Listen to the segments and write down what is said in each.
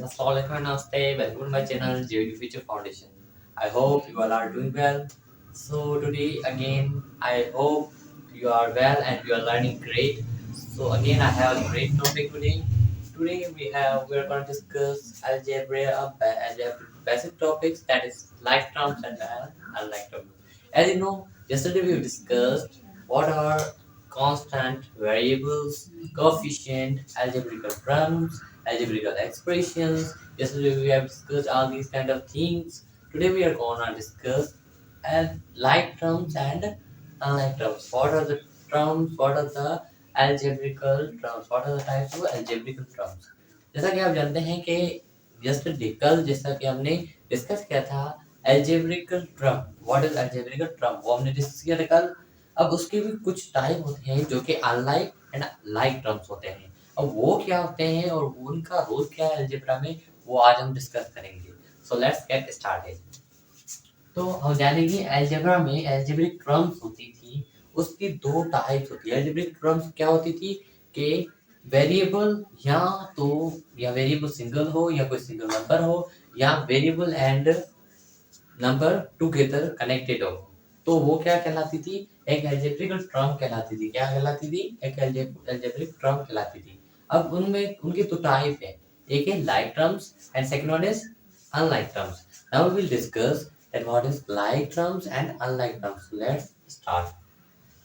Assalamualaikum and Namaste. Welcome to my channel JD Future Foundation. I hope you all are doing well. So today again, I hope you are well and you are learning great. So again, I have a great topic today. Today we are going to discuss algebra basic topics, that is like terms and unlike terms. As you know, yesterday we discussed what are constant, variables, coefficient, algebraical terms, algebraical expressions. Yesterday we have discussed all these kind of things. Today we are gonna discuss like terms and unlike terms. What are the terms? What are the algebraical terms? What are the types of algebraical terms? जैसा कि आप जानते हैं कि yesterday कल जैसा कि हमने डिस्कस किया था algebraical term. What is algebraical term? वो हमने डिस्कस किया था कल. अब उसके भी कुछ टाइप होते हैं जो कि अनलाइक एंड लाइक टर्म्स होते हैं. अब वो क्या होते हैं और उनका रोल क्या है अलजेब्रा में, वो आज हम डिस्कस करेंगे. So let's get started. तो हम जानेंगे अलजेब्रा में अलजेब्रिक टर्म्स होती थी, उसकी दो टाइप्स होती है. अलजेब्रिक टर्म्स क्या होती थी कि वेरिएबल या वेरिएबल सिंगल हो या कोई सिंगल नंबर हो या variable and number together connected हो, तो वो क्या कहलाती थी, एक अलजेब्रिकल टर्म कहलाती थी. क्या कहलाती थी? एक अलजेब्रिक टर्म कहलाती थी. अब उनमें उनके दो टाइप है, एक है like terms and second one is unlike terms. Now we will discuss that what is like terms and unlike terms. Let's start.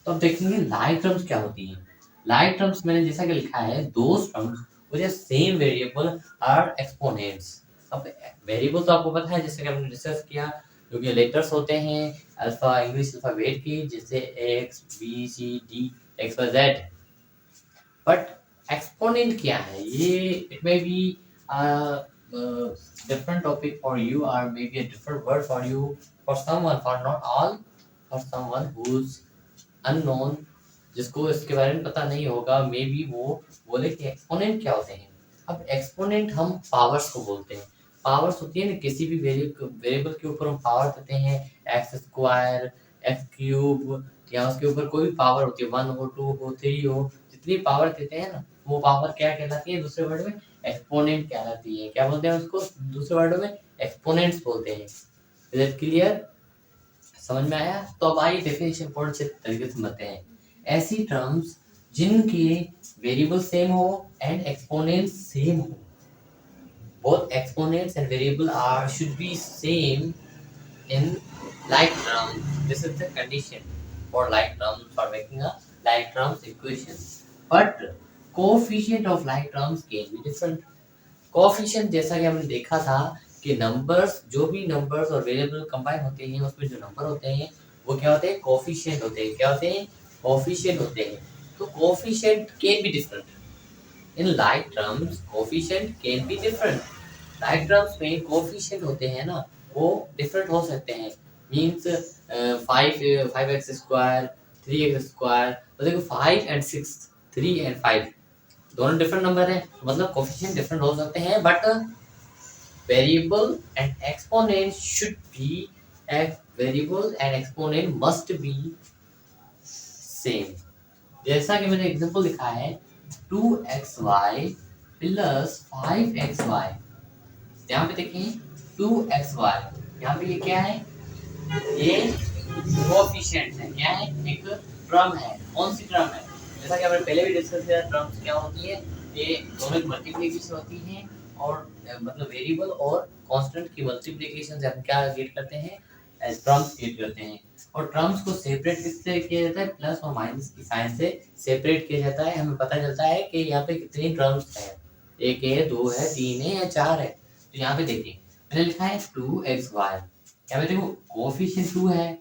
तो अब देखेंगे लाइक टर्म्स क्या होती हैं. लाइक टर्म्स मैंने जैसा कि लिखा है, those terms which are same variable are exponents. अब वेरिएबल तो आपको पता है, जैसे कि हमने डिस्कस किया, जो कि लेटर्स होते हैं अल्फा इंग्लिश अल्फाबेट की, जैसे X B C D X Y Z. But exponent क्या है, ये it may be different topic for you or maybe a different word for you, for someone, for not all, for someone who's unknown, जिसको इसके बारे में पता नहीं होगा, मे बी वो बोले कि एक्सपोनेंट क्या होते हैं. अब एक्सपोनेंट हम पावर्स को बोलते हैं. पावर्स होती है ना, किसी भी वेरिएबल के ऊपर हम पावर देते हैं, एक्स स्क्वायर, एक्स क्यूब, या उसके ऊपर कोई भी पावर होती है, 1 हो 2 हो 3 हो, जितनी पावर देते हैं ना, वो पावर क्या कहलाती है दूसरे वर्ड में? एक्सपोनेंट कहलाती है. क्या बोलते हैं उसको दूसरे वर्ड में? एक्सपोनेंट्स बोलते हैं. Is it clear? समझ में आया? तो अब आइए डेफिनेशन थोड़े से तरीके से समझते हैं. ऐसी टर्म्स जिनके वेरिएबल सेम हो एंड एक्सपोनेंट सेम हो. Both exponents and variable are should be same in like terms. This is the condition for like terms, for making a like terms equation. But coefficient of like terms can be different. Coefficient जैसा कि हमने देखा था कि numbers, जो भी numbers और variable combine होते हैं, उसमें जो नंबर होते हैं वो क्या होते हैं? कोफिशिएंट होते हैं. क्या होते हैं? कोफिशिएंट होते हैं. तो coefficient can be different. In like terms coefficient can be different. Like terms में कोफिशिएंट होते हैं ना, वो डिफरेंट हो सकते हैं. Means 5x square, 3x square. तो देखो 5 एंड 6, 3 एंड 5 दोनों डिफरेंट नंबर है, मतलब कोफिशिएंट डिफरेंट हो सकते हैं. But variable and exponent should be, variable and exponent must be same. जैसा कि मैंने एग्जांपल लिखा है, 2xy प्लस 5xy. यहाँ पे देखें 2xy, यहाँ पे ये क्या है? ये कोफिशिएंट है. क्या है? एक टर्म है. कौन सी टर्म है? जैसा कि हमने पहले भी डिस्कस किया, टर्म्स क्या होती है, ये दोनों की मल्टीप्लिकेशन होती है, और मतलब वेरिएबल और कांस्टेंट की मल्टीप्लिकेशन से हम क्या गेट करते हैं? टर्म्स गेट करते हैं. और टर्म्स को सेपरेट किससे किया जाता है? प्लस और माइनस की साइन से सेपरेट किया जाता है. हमें पता चलता है कि यहाँ पे कितनी टर्म्स है, एक है, दो है, तीन है या चार है. तो यहाँ पे देखिए मैंने लिखा है 2xy. यहाँ पे देखो कोफिशिएंट 2 है,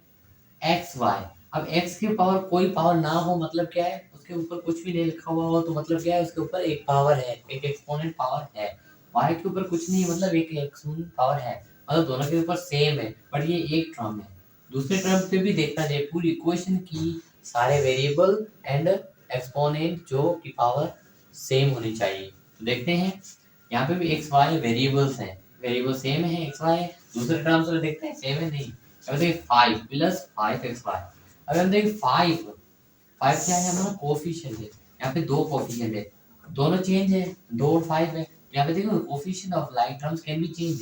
xy. अब x की पावर कोई पावर ना हो मतलब क्या है? उसके ऊपर कुछ भी नहीं लिखा हुआ हो तो मतलब क्या है? उसके ऊपर एक पावर है, एक एक्सपोनेंट पावर है. y के ऊपर कुछ नहीं, मतलब एक एक्सपोनेंट पावर है, मतलब दोनों के ऊपर सेम है. बट ये एक टर्म है. दूसरे टर्म पे भी देखना चाहिए पूरी इक्वेशन की, सारे वेरिएबल एंड एक्सपोनेंट जो की पावर सेम होनी चाहिए. तो देखते हैं, यहाँ पे भी एक्स वाई वेरिएबल्स हैं, वेरिएबल सेम है, एक्स वाई. दूसरे टर्म्स में देखते हैं सेम है नहीं. अब देखिए 5 प्लस 5xy. अब हम देखिए 5 क्या है? हमारा कोफिशिएंट है. यहाँ पे दो कोफिशिएंट है, दोनों चेंज है, 2 और 5 है. यहाँ पे देखो coefficient of like terms can be change.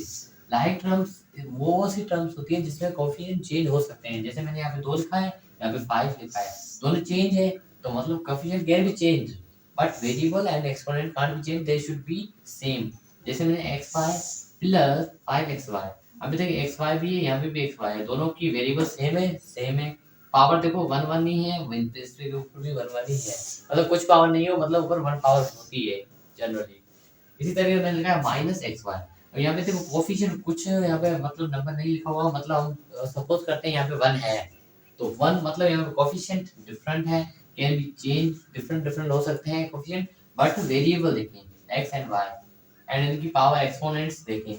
Like terms वो सी टर्म्स होती है जिसमें कोफिशिएंट चेंज हो सकते हैं। जैसे मैंने यहाँ पे 2 लिखा है, यहाँ पे 5 लिखा है, दोनों चेंज है, तो मतलब coefficient can be change but variable and exponent can't be change, they should be same. जैसे मैंने xy प्लस 5xy, अभी देखिए xy भी है, यहाँ पे भी xy है, दोनों की वेरिएबल सेम है। पावर देखो 1 1 ही है, इसके ऊपर भी 1 1 ही है, मतलब कुछ पावर नहीं हो, मतलब ऊपर 1 पावर होती है जनरली। इसी तरीके से मैंने लिखा है माइनस एक्स वाई, और यहाँ पे देखो कोफिशिएंट कुछ यहाँ पे मतलब नंबर नहीं लिखा हुआ, मतलब हम सपोज करते हैं यहाँ पे 1 है, तो 1 मतलब यहाँ पे कोफिशिएंट डिफरेंट है, can be change, different different हो सकते हैं कोफिशिएंट, बट वेरिएबल देखें एक्स एंड वाई एंड इनकी पावर एक्सपोनेंट्स देखें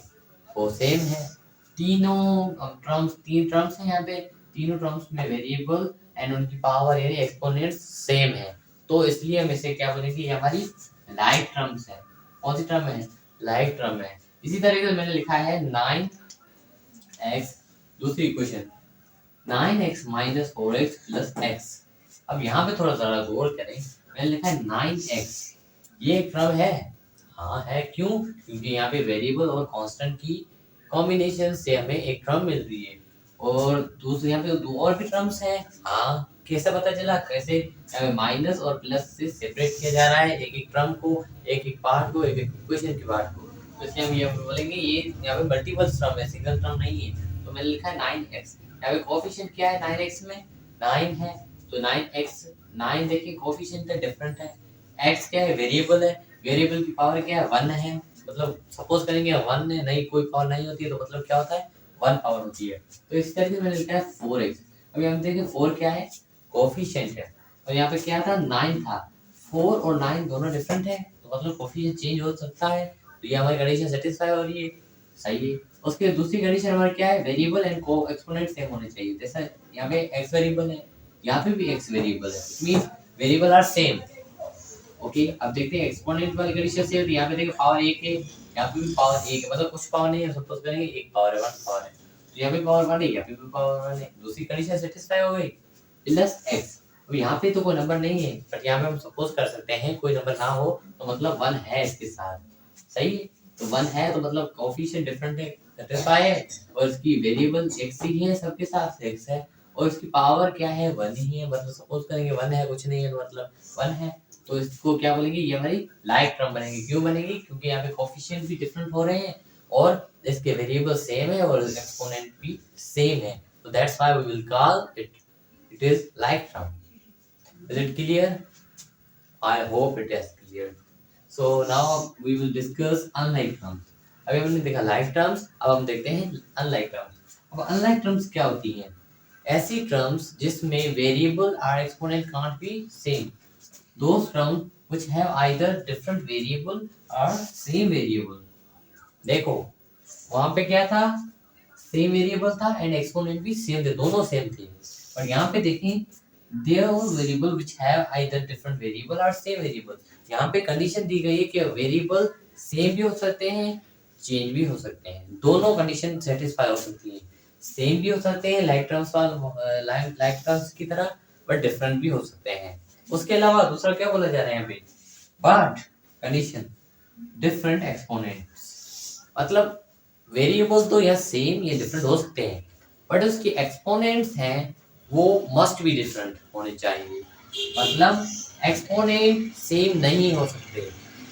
वो सेम है। तीन टर्म्स हैं यहाँ पे, तीनों टर्म्स में वेरिएबल एंड उनकी पावर यानी एक्सपोनेंट्स सेम है, तो इसलिए हम इसे क्या बोलेंगे, ये हमारी लाइक टर्म्स है। कौन सी टर्म है, लाइक टर्म है। इसी तरीके से मैंने लिखा है 9x, दूसरी equation 9x minus 4x plus x। अब यहाँ पे थोड़ा जरा गौर करें, मैंने लिखा है 9x, ये एक टर्म है, हाँ है, क्यों, क्योंकि यहाँ पे वेरिएबल और कांस्टेंट की कॉम्बिनेशन से हमें एक टर्म मिल रही है, और दूसरे यहाँ पे दो और भी टर्म्स हैं, हाँ कैसे पता चला, कैसे माइनस और प्लस से सेपरेट किया जा रहा है एक एक टर्म को, एक एक पार्ट को, एक एक इक्वेशन के पार्ट को, तो इसलिए हम ये बोलेंगे ये यहाँ पे मल्टीपल टर्म है, सिंगल टर्म नहीं है। तो मैंने लिखा है 9x, यहाँ पे कोफिशिएंट क्या है 9x में, 9 है, तो 9x 9 देखिए कोफिशिएंट है, डिफरेंट है, x क्या है वेरिएबल है, वेरिएबल की पावर क्या है 1 है, मतलब सपोज करेंगे 1 है, नहीं कोई पावर नहीं होती है, तो मतलब क्या होता है 1 पावर होती है। तो इस तरह से मैंने लिखा है 4x। अभी हम देखें 4 क्या है, कोफिशिएंट है, और यहाँ पे क्या था 9 था, 4 और 9 दोनों डिफरेंट है, तो मतलब कोफिशिएंट चेंज हो सकता है, तो ये हमारी कंडीशन सेटिस्फाई हो रही है, सही है। उसके दूसरी कंडीशन हमारी क्या है, वेरिएबल एंड को एक्सपोनेंट सेम होने चाहिए, जैसा यहाँ पे x वेरिएबल है, यहाँ पे भी x वेरिएबल है, it means variable are same. Okay, अब देखते हैं एक्सपोनेंट वाली कंडीशन से, तो यहाँ पे देखिए पावर 1 है, यहाँ पे भी पावर 1 है, मतलब कुछ पावर नहीं है, सपोज करेंगे 1 पावर है, 1 पावर है, तो यहाँ पे पावर 1 है, यहाँ पे भी पावर 1 है, दूसरी कंडीशन सेटिस्फाई हो गई, प्लस x। अब यहाँ पे तो कोई नंबर नहीं है, बट यहाँ पे हम सपोज कर सकते हैं कोई नंबर ना हो, तो मतलब 1 है इसके साथ, सही है, तो 1 है तो मतलब कोएफिशिएंट डिफरेंट है, सेटिस्फाई है, और इसकी वेरिएबल x ही है, सबके साथ x है, और इसकी पावर क्या है 1 ही है, मतलब सपोज करेंगे 1 है, कुछ नहीं है, तो मतलब 1 है, तो इसको क्या बोलेंगे, ये हमारी लाइक टर्म बनेगी। क्यों बनेगी, क्योंकि यहाँ पे कोएफिशिएंट भी डिफरेंट हो रहे हैं, और इसके वेरिएबल सेम है, और एक्सपोनेंट भी सेम है, तो that's why we will call it is like term. Is it clear? I hope it is clear. So now we will discuss unlike terms. अभी हमने देखा like terms, अब हम देखते हैं unlike terms। अब unlike terms क्या होती हैं, ऐसी terms जिसमें variable or exponent can't be same, those terms which have either different variable or same variable। देखो वहां पे क्या था, सेम वेरिएबल था एंड एक्सपोनेंट भी सेम थे, दोनों सेम थे, और यहाँ पे देखें there are variable which have either different variable और सेम वेरिएबल। यहाँ पे कंडीशन दी गई है कि वेरिएबल सेम भी हो सकते हैं, चेंज भी हो सकते हैं, दोनों कंडीशन सेटिस्फाई हो सकती है, सेम भी हो सकते हैं लाइक टर्म्स की तरह, बट डिफरेंट भी हो सकते हैं। उसके अलावा दूसरा क्या बोला जा रहा है यहाँ पे, बट कंडीशन डिफरेंट एक्सपोनेंट्स, मतलब वेरिएबल तो या सेम या डिफरेंट हो सकते हैं, बट उसके एक्सपोनेंट्स हैं वो मस्ट बी डिफरेंट होने चाहिए, मतलब एक्सपोनेंट सेम नहीं हो सकते।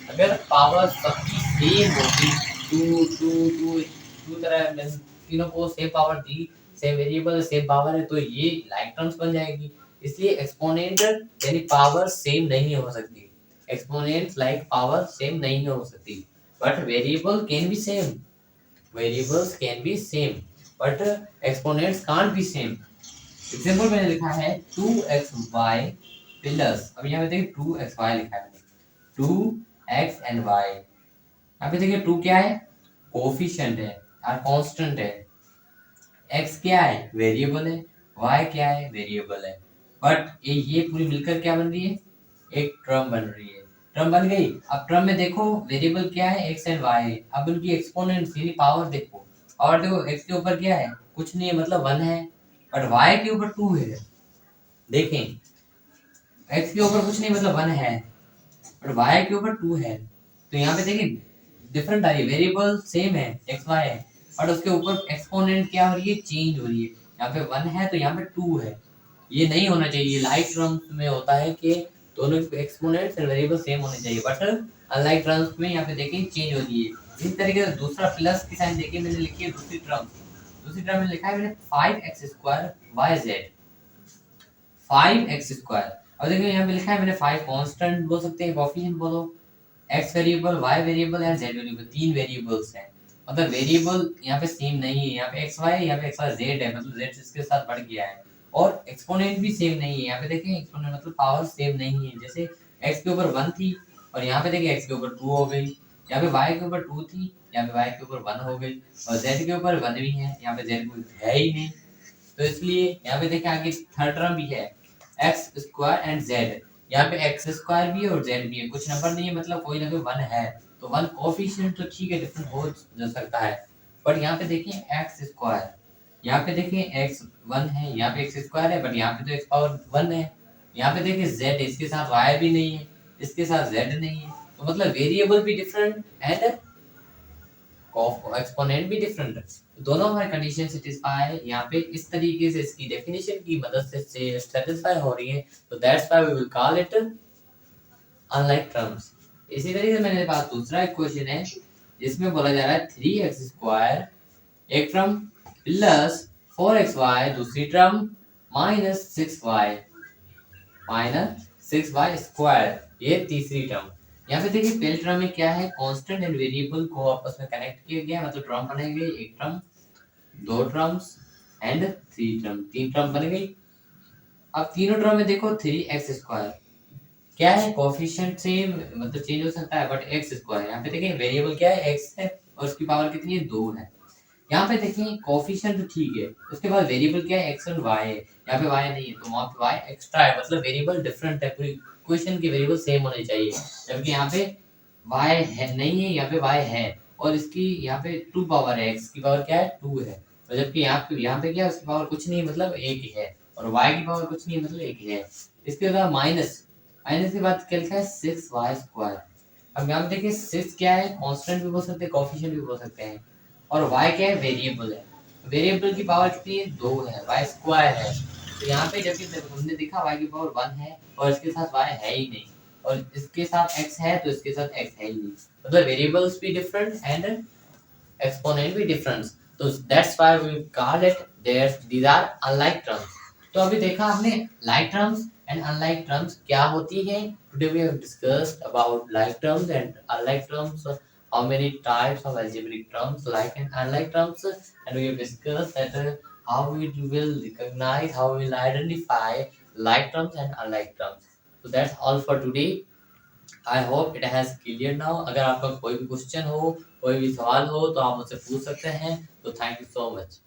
अगर पावर सबकी सेम होती, टू टू टू टू तरह तीनों को सेम पावर दी, सेम वेरिएबल सेम पावर है, तो ये लाइक टर्म्स बन जाएगी। इसलिए एक्सपोनेंट यानी पावर सेम नहीं हो सकती, एक्सपोनेंट्स लाइक पावर सेम नहीं हो सकती, but variable can be same, variables can be same but exponents can't be same। Example मैंने लिखा है 2xy प्लस, अब यहाँ पे देखिए 2xy लिखा है, 2x and y, यहाँ पे देखिए 2 क्या है, कोफिशिएंट है और कांस्टेंट है, x क्या है वेरिएबल है, y क्या है वेरिएबल है, बट ये पूरी मिलकर क्या बन रही है, एक टर्म बन रही है, टर्म बन गई। अब टर्म में देखो वेरिएबल क्या है x एंड y है, अब उनकी एक्सपोनेंट्स यानी पावर देखो, और देखो x के ऊपर क्या है, कुछ नहीं है, मतलब 1 है, बट y के ऊपर 2 है, देखें x के ऊपर कुछ नहीं मतलब 1 है, बट y के ऊपर 2 है, तो यहाँ पे देखिए डिफरेंट आ रही है, वेरिएबल सेम है एक्स वाई है, बट उसके ऊपर एक्सपोनेंट क्या हो रही है, चेंज हो रही है। यहाँ पे 1 है तो यहाँ पे 2 है। ये नहीं होना चाहिए। लाइक टर्म्स में होता है कि दोनों एक्सपोनेंट्स और वेरिएबल सेम होने चाहिए, बट अनलाइक टर्म्स में यहाँ पे देखिए चेंज हो रही है। इसी तरीके से दूसरा प्लस की साइन देखिए मैंने लिखी है दूसरी टर्म में लिखा है मैंने 5x² yz 5x²। अब देखिए यहाँ पे लिखा है मैंने 5 कांस्टेंट बोल सकते हैं, कोएफिशिएंट बोलो, x variable, y variable and z variable, तीन वेरिएबल्स हैं। मतलब वेरिएबल यहाँ पे सेम नहीं है, यहाँ पे एक्स वाई, यहाँ पे एक्स वाई जेड है, मतलब जेड इसके साथ बढ़ गया है। और एक्सपोनेंट भी सेम नहीं है, यहाँ पे देखिए एक्सपोनेंट मतलब पावर सेम नहीं है। जैसे x के ऊपर 1 थी और यहाँ पे देखिए x के ऊपर 2 हो गई, यहाँ पे y के ऊपर 2 थी, यहाँ पे y के ऊपर 1 हो गई, और z के ऊपर 1 भी है, यहाँ पे z कोई है ही नहीं। तो इसलिए यहाँ पे देखिए आगे थर्ड टर्म भी है x² एंड z। यहाँ पे x² भी है और z भी है, कुछ नंबर नहीं है, मतलब कोई ना कोई 1 है। तो 1 कोएफिशिएंट तो ठीक है, डिफरेंट हो जा सकता है, बट यहाँ पे देखिए x², यहाँ पे देखिए x1 है, यहाँ पे x² है, बट यहाँ पे तो x पावर 1 है। यहाँ पे देखिए z, इसके साथ y भी नहीं है, इसके साथ z नहीं है, तो मतलब वेरिएबल भी डिफरेंट एंड एक्सपोनेंट भी डिफरेंट है। दोनों हमारे कंडीशन सेटिस्फाई यहाँ पे इस तरीके से इसकी डेफिनेशन की मदद से सेटिस्फाई हो रही है, तो that's why we will call it unlike terms. इसी तरीके से मेरे पास दूसरा इक्वेशन है जिसमें बोला जा रहा है 3x² एक टर्म प्लस 4xy दूसरी टर्म माइनस 6y स्क्वायर ये तीसरी टर्म। यहाँ पे देखिए पहले टर्म में क्या है, कांस्टेंट एंड वेरिएबल को आपस में कनेक्ट किया गया, मतलब टर्म बन गई, एक टर्म, दो टर्म्स एंड तीन टर्म बन गई। अब तीनों टर्म में देखो 3x² क्या है, कोएफिशिएंट सेम मतलब चेंज हो सकता है, बट x² यहाँ पे देखिए वेरिएबल क्या है, x है, और उसकी पावर कितनी है, 2 है। यहाँ पे देखिए कोएफिशिएंट तो ठीक है, उसके बाद वेरिएबल क्या है, x और y है, यहाँ पे y नहीं है तो वहाँ पे y एक्स्ट्रा है, मतलब वेरिएबल डिफरेंट है, पूरी इक्वेशन के वेरिएबल सेम होने चाहिए। जबकि यहाँ पे y है नहीं है, यहाँ पे y है, और इसकी यहाँ पे 2 पावर है, x की पावर क्या है, 2 है, और जबकि यहाँ पे क्या है, उसकी पावर कुछ नहीं मतलब 1 ही है, और y की पावर कुछ नहीं मतलब 1 ही है। इसके बाद माइनस के बाद क्या लिखा है, 6y²। अब यहाँ पे देखिए 6 क्या है, कांस्टेंट भी बोल सकते हैं, कोएफिशिएंट भी बोल सकते हैं, और y क्या है, वेरिएबल है, वेरिएबल की पावर कितनी है, 2 है, y² है। तो यहाँ पे जबकि हमने देखा y की पावर 1 है और इसके साथ y है ही नहीं, और इसके साथ x है तो इसके साथ x है ही नहीं, मतलब वेरिएबल्स भी डिफरेंट एंड एक्सपोनेंट भी डिफरेंट, तो that's why we call it these are unlike terms. तो अभी देखा हमने like terms and unlike terms क्या होती है। Today we have discussed about like terms and unlike terms, how many types of algebraic terms like and unlike terms, and we have discussed that how we will recognize, how we will identify like terms and unlike terms. So that's all for today. I hope it has clear now. अगर आपका कोई भी question हो, कोई भी सवाल हो तो आप मुझसे पूछ सकते हैं। तो थैंक यू सो मच।